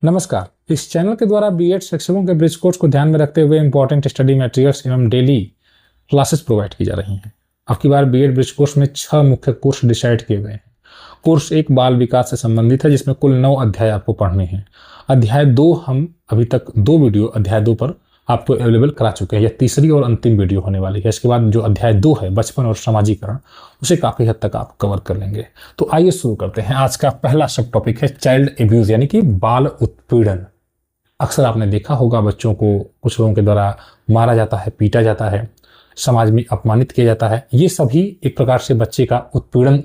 नमस्कार। इस चैनल के द्वारा बीएड शिक्षकों के ब्रिज कोर्स को ध्यान में रखते हुए इंपॉर्टेंट स्टडी मटेरियल्स एवं डेली क्लासेस प्रोवाइड की जा रही हैं। अब की बार बीएड ब्रिज कोर्स में 6 मुख्य कोर्स डिसाइड किए गए हैं। कोर्स 1 बाल विकास से संबंधित है, जिसमें कुल 9 अध्याय आपको पढ़ने हैं। अध्याय 2 हम अभी तक 2 वीडियो अध्याय 2 पर आपको अवेलेबल करा चुके हैं। यह तीसरी और अंतिम वीडियो होने वाली है। इसके बाद जो अध्याय 2 है, बचपन और सामाजिकरण, उसे काफ़ी हद तक आप कवर कर लेंगे। तो आइए शुरू करते हैं। आज का पहला सब टॉपिक है चाइल्ड एब्यूज, यानी कि बाल उत्पीड़न। अक्सर आपने देखा होगा बच्चों को कुछ लोगों के द्वारा मारा जाता है, पीटा जाता है, समाज में अपमानित किया जाता है। ये सभी एक प्रकार से बच्चे का उत्पीड़न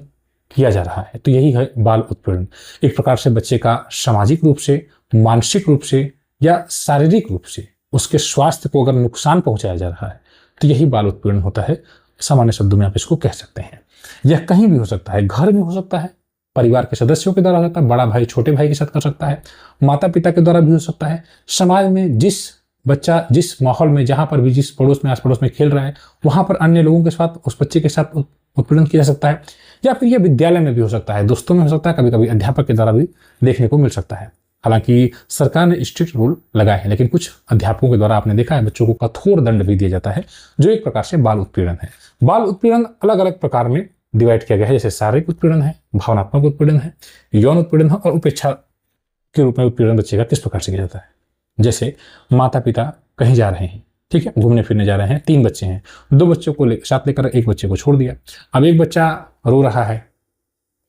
किया जा रहा है। तो यही है बाल उत्पीड़न। एक प्रकार से बच्चे का सामाजिक रूप से, मानसिक रूप से या शारीरिक रूप से उसके स्वास्थ्य को अगर नुकसान पहुंचाया जा रहा है, तो यही बाल उत्पीड़न होता है। सामान्य शब्दों में आप इसको कह सकते हैं। यह कहीं भी हो सकता है, घर में हो सकता है, परिवार के सदस्यों के द्वारा हो सकता है, बड़ा भाई छोटे भाई के साथ कर सकता है, माता पिता के द्वारा भी हो सकता है, समाज में जिस बच्चा जिस माहौल में, जहां पर भी, जिस पड़ोस में, आस पड़ोस में खेल रहा है, वहां पर अन्य लोगों के साथ उस बच्चे के साथ उत्पीड़न किया जा सकता है। या फिर यह विद्यालय में भी हो सकता है, दोस्तों में हो सकता है, कभी कभी अध्यापक के द्वारा भी देखने को मिल सकता है। हालांकि सरकार ने स्ट्रिक्ट रूल लगाए हैं, लेकिन कुछ अध्यापकों के द्वारा आपने देखा है बच्चों को कठोर दंड भी दिया जाता है, जो एक प्रकार से बाल उत्पीड़न है। बाल उत्पीड़न अलग अलग प्रकार में डिवाइड किया गया है, जैसे शारीरिक उत्पीड़न है, भावनात्मक उत्पीड़न है, यौन उत्पीड़न है, और उपेक्षा के रूप में उत्पीड़न बच्चे का किस प्रकार से किया जाता है। जैसे माता पिता कहीं जा रहे हैं, ठीक है, घूमने फिरने जा रहे हैं, 3 बच्चे हैं, 2 बच्चों को साथ लेकर 1 बच्चे को छोड़ दिया। अब एक बच्चा रो रहा है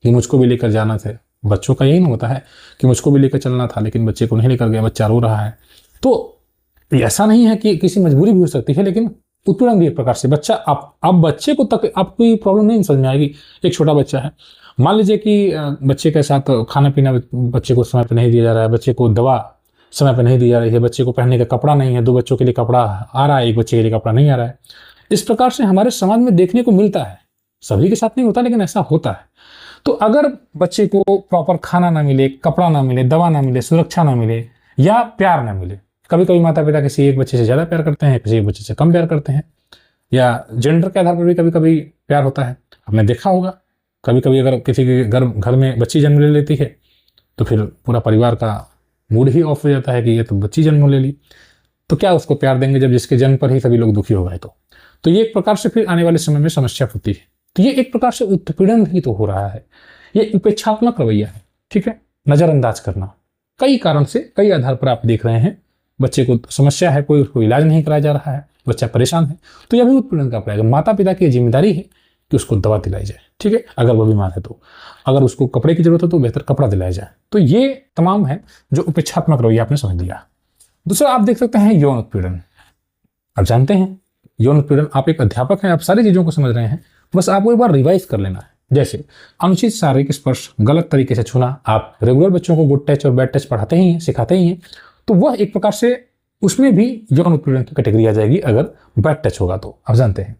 कि मुझको भी लेकर जाना था। बच्चों का यही ना होता है कि मुझको भी लेकर चलना था, लेकिन बच्चे को नहीं लेकर गया, बच्चा रो रहा है। तो ऐसा नहीं है कि किसी मजबूरी भी हो सकती है, लेकिन उत्पीड़न भी एक प्रकार से बच्चा आप बच्चे को तक आपको प्रॉब्लम नहीं समझ में आएगी। एक छोटा बच्चा है, मान लीजिए कि बच्चे के साथ खाना पीना बच्चे को समय पर नहीं दिया जा रहा है, बच्चे को दवा समय पर नहीं दी जा रही है, बच्चे को पहनने का कपड़ा नहीं है, 2 बच्चों के लिए कपड़ा आ रहा है, 1 बच्चे के लिए कपड़ा नहीं आ रहा है। इस प्रकार से हमारे समाज में देखने को मिलता है। सभी के साथ नहीं होता, लेकिन ऐसा होता है। तो अगर बच्चे को प्रॉपर खाना ना मिले, कपड़ा ना मिले, दवा ना मिले, सुरक्षा ना मिले, या प्यार ना मिले, कभी कभी माता पिता किसी एक बच्चे से ज़्यादा प्यार करते हैं, किसी एक बच्चे से कम प्यार करते हैं, या जेंडर के आधार पर भी कभी कभी प्यार होता है। आपने देखा होगा कभी कभी अगर किसी के घर में बच्ची जन्म ले लेती है, तो फिर पूरा परिवार का मूड ही ऑफ हो जाता है कि ये तो बच्ची जन्म ले ली, तो क्या उसको प्यार देंगे जब जिसके जन्म पर ही सभी लोग दुखी हो गए। तो ये एक प्रकार से फिर आने वाले समय में समस्या होती है। तो ये एक प्रकार से उत्पीड़न ही तो हो रहा है। ये उपेक्षात्मक रवैया है, ठीक है, नजरअंदाज करना। कई कारण से, कई आधार पर आप देख रहे हैं बच्चे को समस्या है, कोई उसको इलाज नहीं कराया जा रहा है, बच्चा परेशान है, तो यह भी उत्पीड़न का प्रयास है। माता पिता की जिम्मेदारी है कि उसको दवा दिलाई जाए, ठीक है, अगर वो बीमार है तो, अगर उसको कपड़े की जरूरत है तो बेहतर कपड़ा दिलाया जाए। तो ये तमाम है जो उपेक्षात्मक रवैया आपने समझ लिया। दूसरा आप देख सकते हैं यौन उत्पीड़न। आप जानते हैं यौन उत्पीड़न, आप एक अध्यापक हैं, आप सारी चीजों को समझ रहे हैं, बस आपको एक बार रिवाइज कर लेना है। जैसे अनुचित शारीरिक स्पर्श, गलत तरीके से छूना। आप रेगुलर बच्चों को गुड टच और बैड टच पढ़ाते ही हैं, सिखाते ही हैं, तो वह एक प्रकार से उसमें भी यौन उत्पीड़न की कैटेगरी आ जाएगी अगर बैड टच होगा तो। आप जानते हैं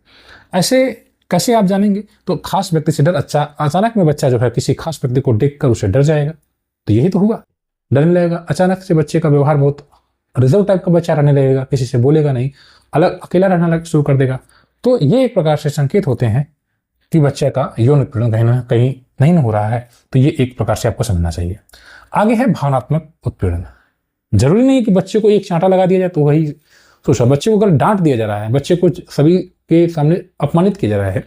ऐसे कैसे आप जानेंगे, तो खास व्यक्ति से डर। अच्छा, अचानक में बच्चा जो है किसी खास व्यक्ति को देखकर उसे डर जाएगा, तो यही तो हुआ, डरने लगेगा। अचानक से बच्चे का व्यवहार बहुत रिजर्व टाइप का बच्चा रहने लगेगा, किसी से बोलेगा नहीं, अलग अकेला रहना शुरू कर देगा। तो ये एक प्रकार से संकेत होते हैं कि बच्चे का यौन उत्पीड़न कहीं ना कहीं नहीं हो रहा है। तो ये एक प्रकार से आपको समझना चाहिए। आगे है भावनात्मक उत्पीड़न। जरूरी नहीं कि बच्चे को एक चांटा लगा दिया जाए तो वही सोचा। बच्चे को अगर डांट दिया जा रहा है, बच्चे को सभी के सामने अपमानित किया जा रहा है,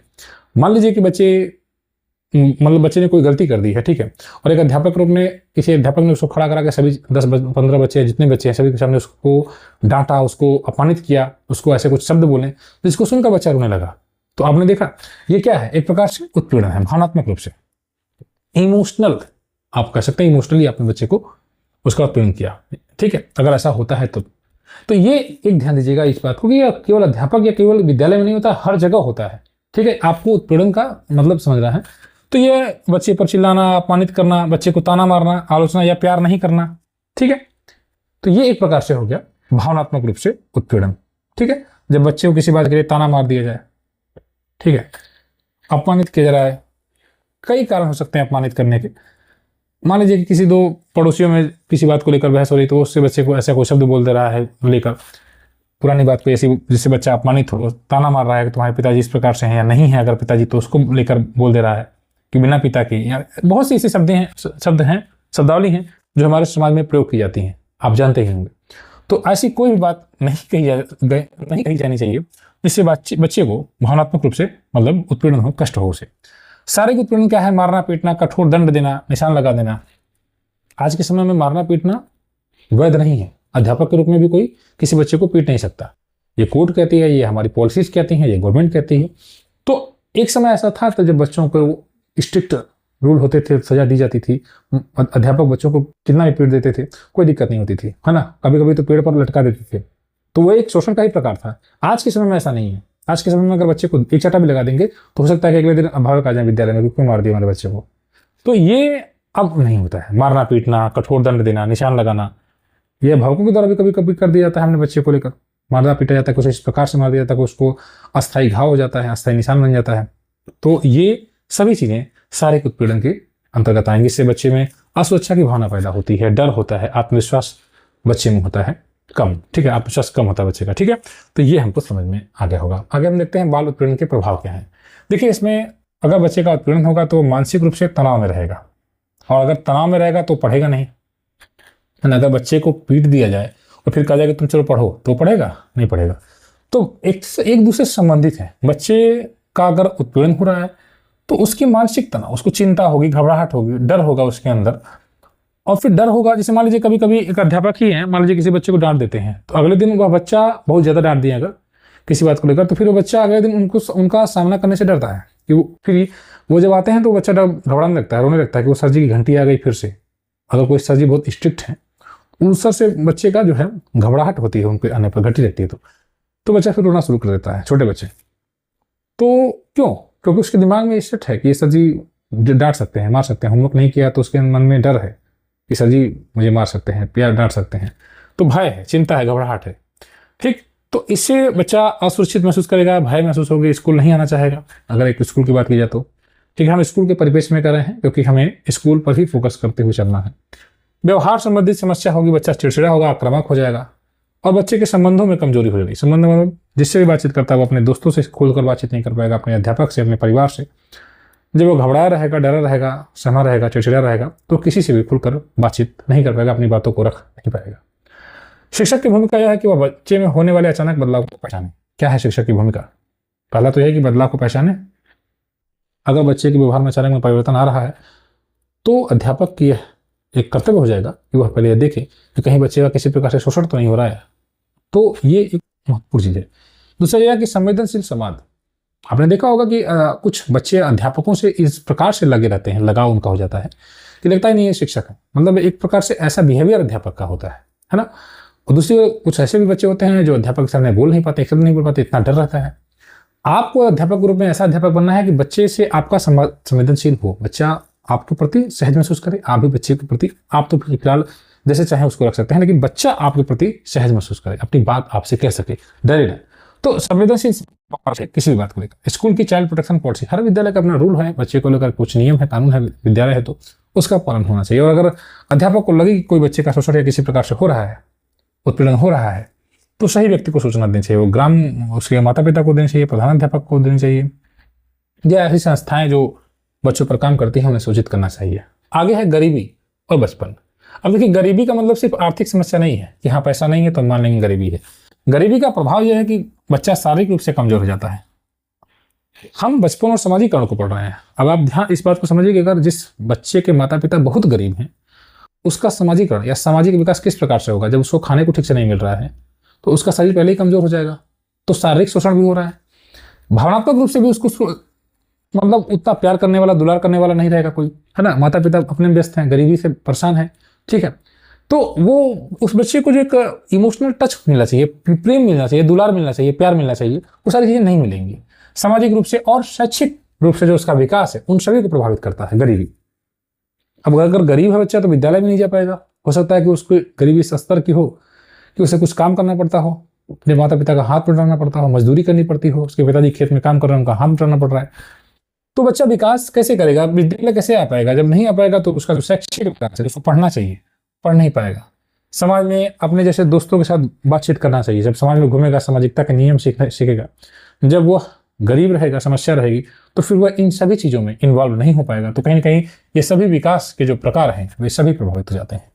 मान लीजिए कि बच्चे ने कोई गलती कर दी है, ठीक है, और एक अध्यापक ने, किसी अध्यापक ने उसको खड़ा करा के सभी 10-15 बच्चे, जितने बच्चे हैं, सभी के सामने उसको डांटा, उसको अपमानित किया, उसको ऐसे कुछ शब्द बोले, तो जिसको सुनकर बच्चा रोने लगा। तो आपने देखा ये क्या है, एक प्रकार से उत्पीड़न है, भावनात्मक रूप से। इमोशनल, आप कह सकते हैं इमोशनली आपने बच्चे को उसका उत्पीड़न किया, ठीक है, अगर ऐसा होता है तो ये एक ध्यान दीजिएगा इस बात को कि यह केवल अध्यापक या केवल विद्यालय में नहीं होता, हर जगह होता है, ठीक है। आपको उत्पीड़न का मतलब समझ रहा है, तो ये बच्चे पर चिल्लाना, अपमानित करना, बच्चे को ताना मारना, आलोचना या प्यार नहीं करना, ठीक है, तो ये एक प्रकार से हो गया भावनात्मक रूप से उत्पीड़न, ठीक है। जब बच्चे को किसी बात के लिए ताना मार दिया जाए, ठीक है, अपमानित किया जा रहा है, कई कारण हो सकते हैं अपमानित करने के। मान लीजिए कि किसी 2 पड़ोसियों में किसी बात को लेकर बहस हो रही, तो उससे बच्चे को ऐसा कोई शब्द बोल दे रहा है लेकर, पुरानी बात को ऐसी जिससे बच्चा अपमानित हो, ताना मार रहा है कि तुम्हारे पिताजी इस प्रकार से हैं या नहीं है, अगर पिताजी तो उसको लेकर बोल दे रहा है कि बिना पिता के, या बहुत सी ऐसे शब्द हैं, शब्दावली हैं जो हमारे समाज में प्रयोग की जाती हैं, आप जानते ही होंगे। तो ऐसी कोई भी बात नहीं कही जानी चाहिए जिससे बच्चे को भावनात्मक रूप से मतलब उत्पीड़न हो, कष्ट हो उसे। शारीरिक उत्पीड़न क्या है? मारना पीटना, कठोर दंड देना, निशान लगा देना। आज के समय में मारना पीटना वैध नहीं है। अध्यापक के रूप में भी कोई किसी बच्चे को पीट नहीं सकता। ये कोर्ट कहती है, ये हमारी पॉलिसीज कहती हैं, ये गवर्नमेंट कहती है। तो एक समय ऐसा था तो जब बच्चों को स्ट्रिक्ट रूल होते थे, सजा दी जाती थी, अध्यापक बच्चों को कितना भी पीट देते थे, कोई दिक्कत नहीं होती थी, है ना। कभी कभी तो पेड़ पर लटका देते थे, तो वो एक शोषण का ही प्रकार था। आज के समय में ऐसा नहीं है। आज के समय में अगर बच्चे को एक चाटा भी लगा देंगे तो हो सकता है कि अगले दिन अभिभावक आ जाए विद्यालय में, क्यों मार दिया हमारे बच्चे को। तो ये अब नहीं होता है। मारना पीटना, कठोर दंड देना, निशान लगाना, ये अभिभावकों के द्वारा भी कभी कभी कर दिया जाता है। हमने बच्चे को लेकर मारना पीटा जाता है, कुछ इस प्रकार से मार दिया जाता है कि उसको अस्थायी घाव हो जाता है, अस्थायी निशान बन जाता है। तो ये सभी चीजें शारीरिक उत्पीड़न के अंतर्गत आएंगी। इससे बच्चे में असुरक्षा की भावना पैदा होती है, डर होता है, आत्मविश्वास बच्चे में होता है कम, ठीक है, आत्मविश्वास कम होता है बच्चे का, ठीक है। तो ये हमको समझ में आ गया होगा। आगे हम देखते हैं बाल उत्पीड़न के प्रभाव क्या हैं। देखिए, इसमें अगर बच्चे का उत्पीड़न होगा तो मानसिक रूप से तनाव में रहेगा, और अगर तनाव में रहेगा तो पढ़ेगा नहीं। अगर बच्चे को पीट दिया जाए और फिर कहा जाए कि तुम चलो पढ़ो, तो पढ़ेगा नहीं? पढ़ेगा। तो एक दूसरे से संबंधित है। बच्चे का अगर उत्पीड़न हो रहा है तो उसकी मानसिक तनाव, उसको चिंता होगी, घबराहट होगी, डर होगा उसके अंदर। और फिर डर होगा, जैसे मान लीजिए कभी कभी एक अध्यापक ही है, मान लीजिए किसी बच्चे को डांट देते हैं, तो अगले दिन वह बच्चा बहुत ज्यादा डांट दिया अगर किसी बात को लेकर, तो फिर वो बच्चा अगले दिन उनका सामना करने से डरता है कि फिर वो जब आते हैं तो बच्चा घबराने लगता है, रोने लगता है कि वो सर जी की घंटी आ गई फिर से। अगर कोई सर जी बहुत स्ट्रिक्ट है, उस सर से बच्चे का जो है घबराहट होती है, उनके आने पर घटी रहती है, तो बच्चा फिर रोना शुरू कर देता है, छोटे बच्चे। तो क्यों? क्योंकि उसके दिमाग में सेट है कि ये सर जी डांट सकते हैं, मार सकते हैं। होमवर्क नहीं किया तो उसके मन में डर है कि सर जी मुझे मार सकते हैं, प्यार डांट सकते हैं। तो भय है, चिंता है, घबराहट है, ठीक। तो इससे बच्चा असुरक्षित महसूस करेगा, भय महसूस होगी, स्कूल नहीं आना चाहेगा। अगर एक स्कूल की बात की जाए तो ठीक है, हम स्कूल के परिवेश में कर रहे हैं क्योंकि हमें स्कूल पर ही फोकस करते हुए चलना है। व्यवहार संबंधित समस्या होगी, बच्चा चिड़चिड़ा होगा, आक्रामक हो जाएगा, और बच्चे के संबंधों में कमजोरी हो जाएगी। संबंध मतलब जिससे भी बातचीत करता है वो अपने दोस्तों से खोलकर बातचीत नहीं कर पाएगा, अपने अध्यापक से, अपने परिवार से। जब वो घबराया रहेगा, डरा रहेगा, सहमा रहेगा, चिड़चिड़ा रहेगा, तो किसी से भी खुलकर बातचीत नहीं कर पाएगा, अपनी बातों को रख नहीं पाएगा। शिक्षक की भूमिका यह है कि वह बच्चे में होने वाले अचानक बदलाव को पहचाने। क्या है शिक्षक की भूमिका? पहला तो यह है कि बदलाव को पहचाने। अगर बच्चे के व्यवहार में अचानक में परिवर्तन आ रहा है तो अध्यापक की एक कर्तव्य हो जाएगा कि वह पहले यह देखे कि कहीं बच्चे का किसी प्रकार से शोषण तो नहीं हो रहा है। तो ये एक महत्वपूर्ण चीज है। दूसरा यह है कि संवेदनशील संवाद। आपने देखा होगा कि कुछ बच्चे अध्यापकों से इस प्रकार से लगे रहते हैं, लगाव उनका हो जाता है कि लगता ही नहीं है शिक्षक है। मतलब एक प्रकार से ऐसा बिहेवियर अध्यापक का होता है ना। और दूसरी कुछ ऐसे भी बच्चे होते हैं जो अध्यापक के सामने बोल नहीं पाते, शब्द नहीं बोल पाते, इतना डर रहता है। आपको अध्यापक के रूप में ऐसा अध्यापक बनना है कि बच्चे से आपका संवेदनशील हो, बच्चा आपके प्रति सहज महसूस करे, आप भी बच्चे के प्रति, आप तो फिलहाल जैसे चाहे उसको रख सकते हैं, लेकिन बच्चा आपके प्रति सहज महसूस करे, अपनी बात आपसे कह सके, डरे ना। तो संवेदनशील किसी भी बात को लेकर। स्कूल की चाइल्ड प्रोटेक्शन पॉलिसी, हर विद्यालय का अपना रूल है, बच्चे को लेकर कुछ नियम है, कानून है, विद्यालय है तो उसका पालन होना चाहिए। और अगर अध्यापक को लगे कि कोई बच्चे का शोषण या किसी प्रकार से हो रहा है, उत्पीड़न हो रहा है, तो सही व्यक्ति को सूचना देनी चाहिए। वो ग्राम उसके माता पिता को देनी चाहिए, प्रधानाध्यापक को देनी चाहिए, या ऐसी संस्थाएं जो बच्चों पर काम करती हैं उन्हें सूचित करना चाहिए। आगे है गरीबी और बचपन। अब देखिए, गरीबी का मतलब सिर्फ आर्थिक समस्या नहीं है कि हाँ पैसा नहीं है तो मान लेंगे गरीबी है। गरीबी का प्रभाव यह है कि बच्चा शारीरिक रूप से कमजोर हो जाता है। हम बचपन और सामाजिकरण को पढ़ रहे हैं। अब आप ध्यान इस बात को समझिए कि अगर जिस बच्चे के माता पिता बहुत गरीब हैं, उसका सामाजिकरण या सामाजिक विकास किस प्रकार से होगा? जब उसको खाने को ठीक से नहीं मिल रहा है तो उसका शरीर पहले ही कमजोर हो जाएगा, तो शारीरिक शोषण भी हो रहा है। भावनात्मक रूप से भी उसको मतलब उतना प्यार करने वाला, दुलार करने वाला नहीं रहेगा कोई, है ना। माता पिता अपने व्यस्त हैं, गरीबी से परेशान है, ठीक है। तो वो उस बच्चे को जो एक इमोशनल टच मिलना चाहिए, प्रेम मिलना चाहिए, दुलार मिलना चाहिए, प्यार मिलना चाहिए, वो सारी चीजें नहीं मिलेंगी। सामाजिक रूप से और शैक्षिक रूप से जो उसका विकास है, उन सभी को प्रभावित करता है गरीबी। अब अगर गरीब है बच्चा तो विद्यालय में नहीं जा पाएगा। हो सकता है कि उसको गरीबी इस स्तर की हो कि उसे कुछ काम करना पड़ता हो, अपने माता पिता का हाथ पकड़ना पड़ता हो, मजदूरी करनी पड़ती हो, उसके पिताजी खेत में काम कर रहे हैं, उनका हाथ पकड़ना पड़ रहा है। तो बच्चा विकास कैसे करेगा? विद्यालय कैसे आ पाएगा? जब नहीं आ पाएगा तो उसका जो शैक्षिक विकास है, उसको पढ़ना चाहिए, पढ़ नहीं पाएगा। समाज में अपने जैसे दोस्तों के साथ बातचीत करना चाहिए। जब समाज में घूमेगा, सामाजिकता के नियम सीखेगा। जब वह गरीब रहेगा, समस्या रहेगी, तो फिर वह इन सभी चीजों में इन्वॉल्व नहीं हो पाएगा। तो कहीं ना कहीं ये सभी विकास के जो प्रकार हैं वे सभी प्रभावित हो जाते हैं।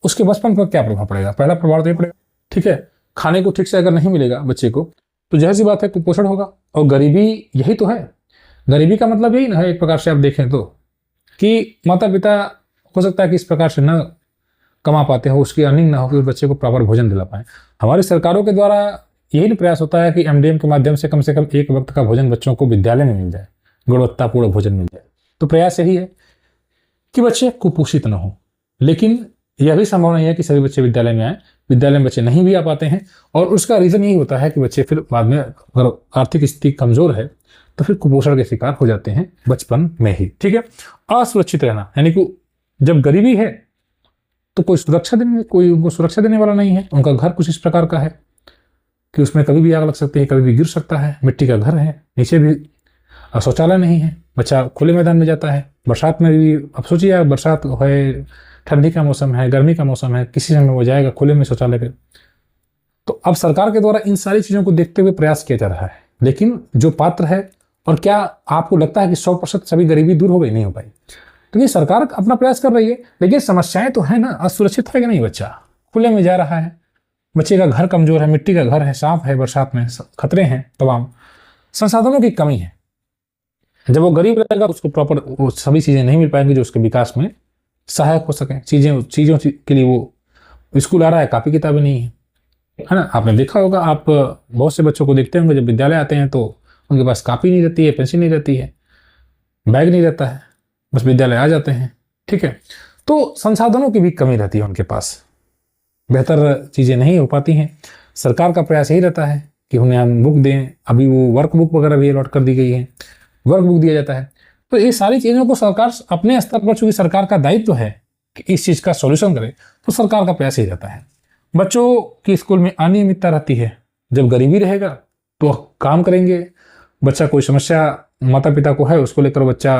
उसके बचपन पर क्या प्रभाव पड़ेगा? पहला प्रभाव तो ये पड़ेगा, ठीक है, खाने को ठीक से अगर नहीं मिलेगा बच्चे को तो जाहिर सी बात है कुपोषण होगा। और गरीबी यही तो है, गरीबी का मतलब यही ना है एक प्रकार से आप देखें तो, कि माता पिता हो सकता है कि इस प्रकार से न कमा पाते हो, उसकी अर्निंग ना हो कि उस बच्चे को प्रॉपर भोजन दिला पाए। हमारी सरकारों के द्वारा यही प्रयास होता है कि एमडीएम के माध्यम से कम एक वक्त का भोजन बच्चों को विद्यालय में मिल जाए, गुणवत्तापूर्ण भोजन मिल जाए। तो प्रयास यही है कि बच्चे कुपोषित न हो। लेकिन यह भी संभव नहीं है कि सभी बच्चे विद्यालय में आए, विद्यालय में बच्चे नहीं भी आ पाते हैं, और उसका रीज़न यही होता है कि बच्चे फिर बाद में अगर आर्थिक स्थिति कमज़ोर है तो फिर कुपोषण के शिकार हो जाते हैं बचपन में ही, ठीक है। असुरक्षित रहना, यानी कि जब गरीबी है तो कोई उनको सुरक्षा देने वाला नहीं है। उनका घर कुछ इस प्रकार का है कि उसमें कभी भी आग लग सकती है, कभी भी गिर सकता है, मिट्टी का घर है, नीचे भी शौचालय नहीं है, बच्चा खुले मैदान में जाता है। बरसात में भी अब सोचिए, बरसात है, ठंडी का मौसम है, गर्मी का मौसम है, किसी समय वो जाएगा खुले में शौचालय पे। तो अब सरकार के द्वारा इन सारी चीज़ों को देखते हुए प्रयास किया जा रहा है, लेकिन जो पात्र है, और क्या आपको लगता है कि 100% सभी गरीबी दूर हो गई? नहीं हो पाई। तो ये सरकार अपना प्रयास कर रही है, लेकिन समस्याएं तो है ना। असुरक्षित है कि नहीं, बच्चा खुले में जा रहा है, बच्चे का घर कमजोर है, मिट्टी का घर है, सांप है, बरसात में खतरे हैं, तमाम संसाधनों की कमी है। जब वो गरीब रहेगा उसको प्रॉपर वो सभी चीज़ें नहीं मिल पाएंगी जो उसके विकास में सहायक हो सकें। चीज़ों के लिए वो स्कूल आ रहा है, कापी किताबें नहीं है ना। आपने देखा होगा, आप बहुत से बच्चों को देखते होंगे जब विद्यालय आते हैं तो उनके पास कापी नहीं रहती है, पेंसिल नहीं रहती है, बैग नहीं रहता है, बस विद्यालय आ जाते हैं, ठीक है। तो संसाधनों की भी कमी रहती है उनके पास, बेहतर चीज़ें नहीं हो पाती हैं। सरकार का प्रयास यही रहता है कि उन्हें हम बुक दें। अभी वो वर्क बुक वगैरह भी अलॉट कर दी गई है, वर्क बुक दिया जाता है। तो ये सारी चीज़ों को सरकार अपने स्तर पर, चूंकि सरकार का दायित्व है कि इस चीज़ का सॉल्यूशन करे, तो सरकार का प्रयास ही रहता है। बच्चों की स्कूल में अनियमितता रहती है। जब गरीबी रहेगा तो काम करेंगे, बच्चा कोई समस्या माता पिता को है उसको लेकर बच्चा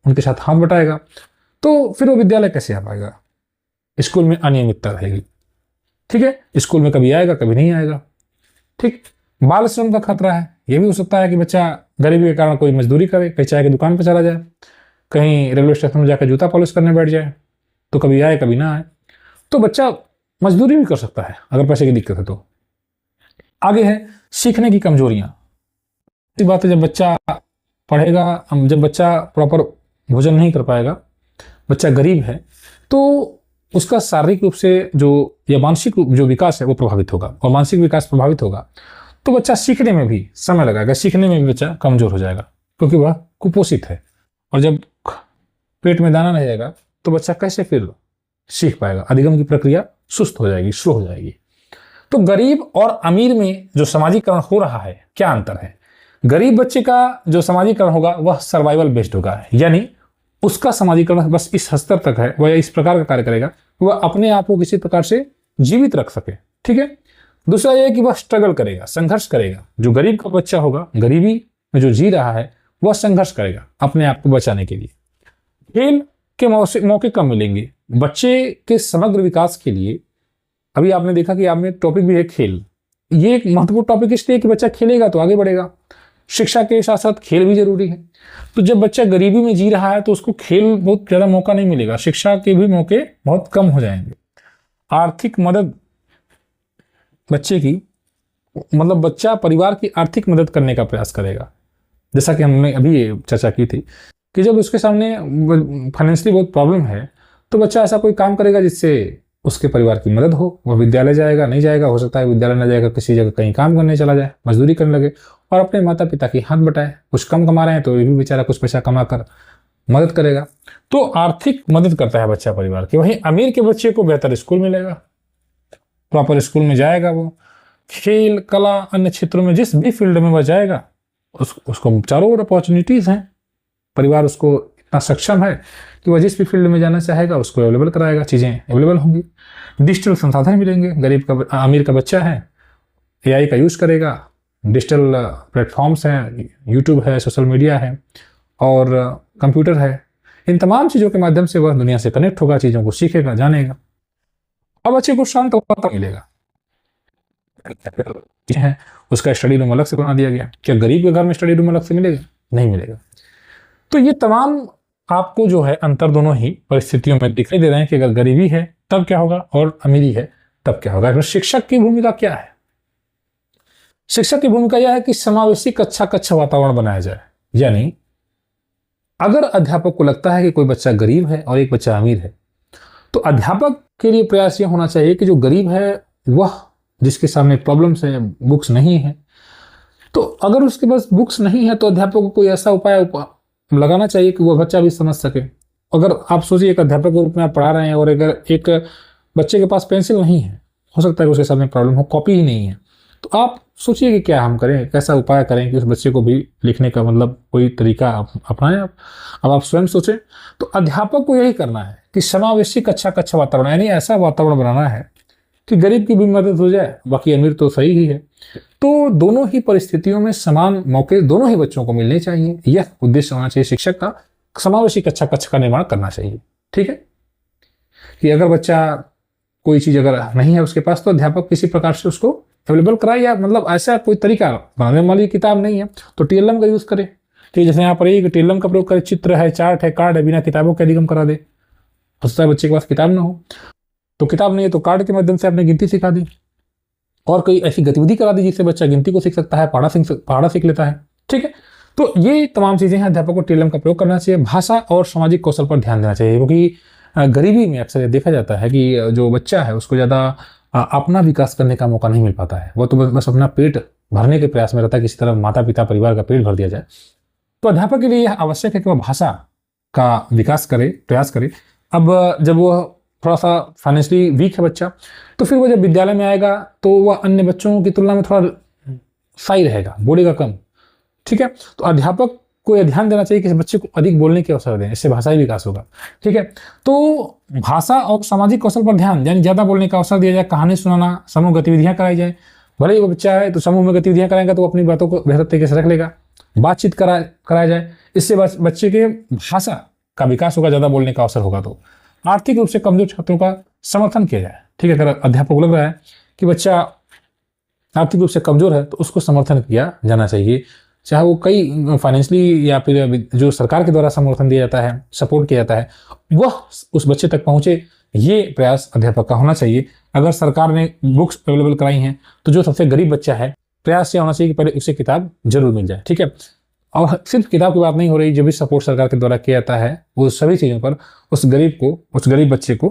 उनके साथ हाथ बटाएगा, तो फिर वो विद्यालय कैसे आ पाएगा? स्कूल में अनियमितता रहेगी, ठीक है। स्कूल में कभी आएगा कभी नहीं आएगा, ठीक। बाल श्रम का खतरा है। ये भी हो सकता है कि बच्चा गरीबी के कारण कोई मजदूरी करे, कहीं चाय की दुकान पर चला जाए, कहीं रेलवे स्टेशन में जाकर जूता पॉलिश करने बैठ जाए, तो कभी आए कभी ना आए। तो बच्चा मजदूरी भी कर सकता है अगर पैसे की दिक्कत है तो। आगे है सीखने की कमजोरियां। बात है, जब बच्चा पढ़ेगा, जब बच्चा प्रॉपर भोजन नहीं कर पाएगा, बच्चा गरीब है, तो उसका शारीरिक रूप से या मानसिक जो विकास है वो प्रभावित होगा, और मानसिक विकास प्रभावित होगा तो बच्चा सीखने में भी समय लगाएगा, सीखने में भी बच्चा कमजोर हो जाएगा, क्योंकि वह कुपोषित है। और जब पेट में दाना नहीं रहेगा तो बच्चा कैसे फिर सीख पाएगा? अधिगम की प्रक्रिया सुस्त हो जाएगी, स्लो हो जाएगी। तो गरीब और अमीर में जो समाजीकरण हो रहा है, क्या अंतर है? गरीब बच्चे का जो समाजीकरण होगा वह सर्वाइवल बेस्ड होगा, यानी उसका समाजीकरण बस इस स्तर तक है, वह इस प्रकार का कार्य करेगा, वह अपने आप को किसी प्रकार से जीवित रख सके, ठीक है। दूसरा यह है कि वह स्ट्रगल करेगा, संघर्ष करेगा। जो गरीब का बच्चा होगा, गरीबी में जो जी रहा है, वह संघर्ष करेगा अपने आप को बचाने के लिए। खेल के मौके कम मिलेंगे बच्चे के समग्र विकास के लिए। अभी आपने देखा कि आपने टॉपिक भी है खेल। ये एक महत्वपूर्ण टॉपिक इसलिए कि बच्चा खेलेगा तो आगे बढ़ेगा। शिक्षा के साथ साथ खेल भी जरूरी है। तो जब बच्चा गरीबी में जी रहा है तो उसको खेल बहुत ज़्यादा मौका नहीं मिलेगा, शिक्षा के भी मौके बहुत कम हो जाएंगे। आर्थिक मदद बच्चे की, मतलब बच्चा परिवार की आर्थिक मदद करने का प्रयास करेगा। जैसा कि हमने अभी ये चर्चा की थी कि जब उसके सामने फाइनेंशियली बहुत प्रॉब्लम है तो बच्चा ऐसा कोई काम करेगा जिससे उसके परिवार की मदद हो। वह विद्यालय जाएगा, नहीं जाएगा, हो सकता है विद्यालय न जाएगा, किसी जगह कहीं काम करने चला जाए, मजदूरी करने लगे और अपने माता पिता की हाथ बटाए। कुछ कम कमा रहे हैं तो ये भी बेचारा कुछ पैसा कमा कर मदद करेगा। तो आर्थिक मदद करता है बच्चा परिवार की। वहीं अमीर के बच्चे को बेहतर स्कूल मिलेगा, प्रॉपर स्कूल में जाएगा, वो खेल, कला, अन्य क्षेत्रों में जिस भी फील्ड में वह जाएगा उसको चारों ओर अपॉर्चुनिटीज हैं। परिवार उसको इतना सक्षम है कि वह जिस भी फील्ड में जाना चाहेगा उसको अवेलेबल कराएगा, चीज़ें अवेलेबल होंगी। डिजिटल संसाधन मिलेंगे। गरीब का अमीर का बच्चा है, एआई का यूज़ करेगा, डिजिटल प्लेटफॉर्म्स हैं, यूट्यूब है, सोशल मीडिया है और कंप्यूटर है। इन तमाम चीज़ों के माध्यम से वह दुनिया से कनेक्ट होगा, चीज़ों को सीखेगा, जानेगा। अब बच्चे को शांत वातावरण मिलेगा है, उसका स्टडी रूम अलग से बना दिया गया। क्या गरीब के घर में स्टडी रूम अलग से मिलेगा? नहीं मिलेगा। तो ये तमाम आपको जो है अंतर दोनों ही परिस्थितियों में दिखाई दे रहे हैं कि अगर गरीबी है तब क्या होगा, और अमीरी है तब क्या होगा। शिक्षक की भूमिका क्या है? शिक्षक की भूमिका यह है कि समावेशी कक्षा वातावरण बनाया जाए। यानी अगर अध्यापक को लगता है कि कोई बच्चा गरीब है और एक बच्चा अमीर है, तो अध्यापक के लिए प्रयास यह होना चाहिए कि जो गरीब है वह, जिसके सामने प्रॉब्लम्स है, बुक्स नहीं है, तो अगर उसके पास बुक्स नहीं है तो अध्यापक को कोई ऐसा उपाय लगाना चाहिए कि वह बच्चा भी समझ सके। अगर आप सोचिए एक अध्यापक के रूप में आप पढ़ा रहे हैं और अगर एक बच्चे के पास पेंसिल नहीं है, हो सकता है कि उसके सामने प्रॉब्लम हो, कॉपी ही नहीं है, तो आप सोचिए कि क्या हम करें, कैसा उपाय करें कि उस बच्चे को भी लिखने का मतलब कोई तरीका अपनाएं। अब आप स्वयं सोचें। तो अध्यापक को यही करना है कि समावेशी कक्षा वातावरण, यानी ऐसा वातावरण बनाना है कि गरीब की भी मदद हो जाए, बाकी अमीर तो सही ही है। तो दोनों ही परिस्थितियों में समान मौके दोनों ही बच्चों को मिलने चाहिए, यह उद्देश्य होना चाहिए शिक्षक का। समावेशी कक्षा का निर्माण करना चाहिए। ठीक है, कि अगर बच्चा कोई चीज अगर नहीं है उसके पास, तो अध्यापक किसी प्रकार से उसको अवेलेबल कराए, या मतलब ऐसा कोई तरीका बनाने वाली किताब नहीं है तो टीएलएम का यूज करे। ठीक, जैसे यहाँ पर एक टीएलएम का प्रयोग करे, चित्र है, चार्ट है, कार्ड है, बिना किताबों के अधिगम करा दे। हो सकता है बच्चे के पास किताब ना हो, तो किताब नहीं है तो कार्ड के माध्यम से आपने गिनती सिखा दी, और कोई ऐसी गतिविधि करा दी जिससे बच्चा गिनती को सीख सकता है, पढ़ा सीख लेता है। ठीक है, तो ये तमाम चीजें हैं, अध्यापक को टीएलएम का प्रयोग करना चाहिए। भाषा और सामाजिक कौशल पर ध्यान देना चाहिए, क्योंकि गरीबी में अक्सर देखा जाता है कि जो बच्चा है उसको ज़्यादा अपना विकास करने का मौका नहीं मिल पाता है। वो तो बस अपना पेट भरने के प्रयास में रहता है, किसी तरह माता पिता परिवार का पेट भर दिया जाए। तो अध्यापक के लिए यह आवश्यक है कि वह भाषा का विकास करे, प्रयास करे। अब जब वो थोड़ा सा फाइनेंशियली वीक है बच्चा, तो फिर वो जब विद्यालय में आएगा तो वह अन्य बच्चों की तुलना में थोड़ा सही रहेगा, बोलेगा कम। ठीक है, तो अध्यापक को यह ध्यान देना चाहिए कि इस बच्चे को अधिक बोलने के अवसर दें, इससे भाषाई विकास होगा। ठीक है, तो भाषा और सामाजिक कौशल पर ध्यान, यानी ज्यादा बोलने का अवसर दिया जाए, कहानी सुनाना, समूह गतिविधियां कराई जाए। भले ही वो बच्चा है तो समूह में गतिविधियां कराएंगे तो वो अपनी बातों को बेहतर तरीके से रख लेगा। बातचीत कराया जाए, इससे बच्चे के भाषा का विकास होगा, ज्यादा बोलने का अवसर होगा। तो आर्थिक रूप से कमजोर छात्रों का समर्थन किया जाए। ठीक है, अगर अध्यापक को लग रहा है कि बच्चा आर्थिक रूप से कमजोर है तो उसको समर्थन किया जाना चाहिए, चाहे वो कई फाइनेंशियली या फिर जो सरकार के द्वारा समर्थन दिया जाता है, सपोर्ट किया जाता है, वह उस बच्चे तक पहुंचे, ये प्रयास अध्यापक का होना चाहिए। अगर सरकार ने बुक्स अवेलेबल कराई हैं तो जो सबसे गरीब बच्चा है, प्रयास यह होना चाहिए कि पहले उसे किताब जरूर मिल जाए। ठीक है, और सिर्फ किताब की बात नहीं हो रही, जो भी सपोर्ट सरकार के द्वारा किया जाता है वो सभी चीज़ों पर उस गरीब बच्चे को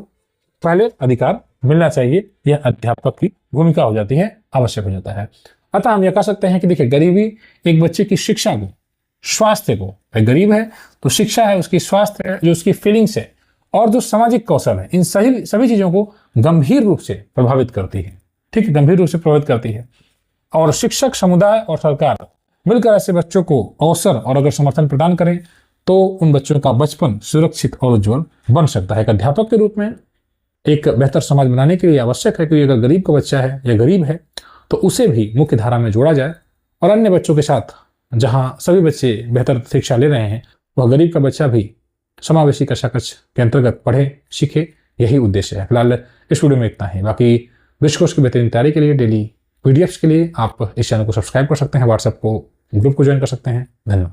पहले अधिकार मिलना चाहिए। यह अध्यापक की भूमिका हो जाती है, आवश्यक हो जाता है। अतः हम यह कह सकते हैं कि देखिए, गरीबी एक बच्चे की शिक्षा को, स्वास्थ्य को, गरीब है तो शिक्षा है, उसकी स्वास्थ्य है, जो उसकी फीलिंग्स है, और जो सामाजिक कौशल है, इन सभी चीजों को गंभीर रूप से प्रभावित करती है। ठीक है, गंभीर रूप से प्रभावित करती है। और शिक्षक, समुदाय और सरकार मिलकर ऐसे बच्चों को अवसर और अगर समर्थन प्रदान करें तो उन बच्चों का बचपन सुरक्षित और उज्जवल बन सकता है। एक अध्यापक के रूप में एक बेहतर समाज बनाने के लिए आवश्यक है कि अगर गरीब का बच्चा है या गरीब है तो उसे भी मुख्य धारा में जोड़ा जाए, और अन्य बच्चों के साथ जहां सभी बच्चे बेहतर शिक्षा ले रहे हैं, वह गरीब का बच्चा भी समावेशी कक्षा के अंतर्गत पढ़े सीखे। यही उद्देश्य है। फिलहाल इस वीडियो में इतना ही। बाकी ब्रिज कोर्स की बेहतरीन तैयारी के लिए, डेली पीडीएफ्स के लिए आप इस चैनल को सब्सक्राइब कर सकते हैं, व्हाट्सएप को ग्रुप को ज्वाइन कर सकते हैं। धन्यवाद।